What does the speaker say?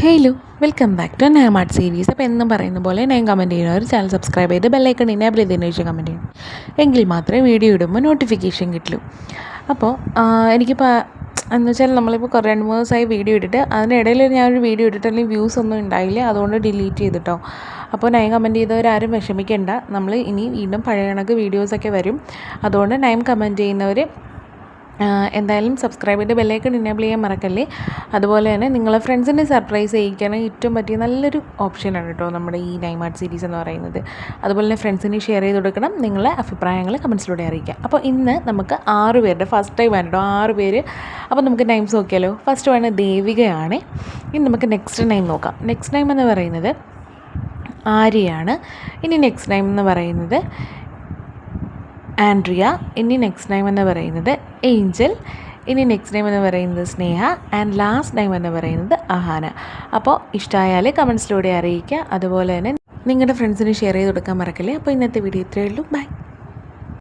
Hello welcome back to നയമാർട്ട് series. അപ്പോൾ എന്നും പറയുന്ന പോലെ ഞാൻ കമൻറ്റ് ചെയ്യുന്നവർ ചാനൽ സബ്സ്ക്രൈബ് ചെയ്ത് ബെല്ലൈക്കൺ എനേബിൾ ചെയ്തതിന് ശേഷം കമൻറ്റ് ചെയ്യണം. എങ്കിൽ മാത്രമേ വീഡിയോ ഇടുമ്പോൾ നോട്ടിഫിക്കേഷൻ കിട്ടുള്ളൂ. അപ്പോൾ എനിക്കിപ്പോൾ എന്ന് വെച്ചാൽ നമ്മളിപ്പോൾ 2-3 ദിവസമായി വീഡിയോ ഇട്ടിട്ട് അതിനിടയിൽ ഞാനൊരു വീഡിയോ ഇട്ടിട്ട് അല്ലെങ്കിൽ വ്യൂസ് ഒന്നും ഉണ്ടായില്ല, അതുകൊണ്ട് ഡിലീറ്റ് ചെയ്തിട്ടോ. അപ്പോൾ നയം കമൻറ്റ് ചെയ്തവരാരും വിഷമിക്കേണ്ട, നമ്മൾ ഇനി വീണ്ടും പഴയ കണക്ക് വീഡിയോസൊക്കെ വരും. അതുകൊണ്ട് നയം കമൻറ്റ് ചെയ്യുന്നവർ എന്തായാലും സബ്സ്ക്രൈബ് ചെയ്ത് ബെല്ലൈക്കൺ എനേബിൾ ചെയ്യാൻ മറക്കല്ലേ. അതുപോലെ തന്നെ നിങ്ങളെ ഫ്രണ്ട്സിനെ സർപ്രൈസ് ചെയ്യിക്കാനും ഏറ്റവും പറ്റിയ നല്ലൊരു ഓപ്ഷനാണ് കേട്ടോ നമ്മുടെ ഈ നയമാർട്ട് സീരീസ് എന്ന് പറയുന്നത്. അതുപോലെ തന്നെ ഫ്രണ്ട്സിന് ഷെയർ ചെയ്ത് കൊടുക്കണം, നിങ്ങളെ അഭിപ്രായങ്ങൾ കമൻസിലൂടെ അറിയിക്കാം. അപ്പോൾ ഇന്ന് നമുക്ക് 6 പേരുടെ ഫസ്റ്റ് ടൈം ആണ് കേട്ടോ, 6 പേര്. അപ്പോൾ നമുക്ക് നൈംസ് നോക്കിയാലോ. ഫസ്റ്റ് വേണം ദേവികയാണ്. ഇനി നമുക്ക് നെക്സ്റ്റ് നൈം നോക്കാം. നെക്സ്റ്റ് നൈം എന്ന് പറയുന്നത് ആര്യയാണ്. ഇനി നെക്സ്റ്റ് നൈം എന്ന് പറയുന്നത് ആൻഡ്രിയ. ഇനി നെക്സ്റ്റ് നെയിം എന്ന് പറയുന്നത് ഏഞ്ചൽ. ഇനി നെക്സ്റ്റ് നെയിം എന്ന് പറയുന്നത് സ്നേഹ. ആൻഡ് ലാസ്റ്റ് നെയിം എന്ന് പറയുന്നത് അഹാന. അപ്പോൾ ഇഷ്ടമായാൽ കമൻസിലൂടെ അറിയിക്കുക. അതുപോലെ തന്നെ നിങ്ങളുടെ ഫ്രണ്ട്സിന് ഷെയർ ചെയ്ത് കൊടുക്കാൻ മറക്കല്ലേ. അപ്പോൾ ഇന്നത്തെ വീഡിയോ ഇത്രയേ ഉള്ളൂ. ബൈ.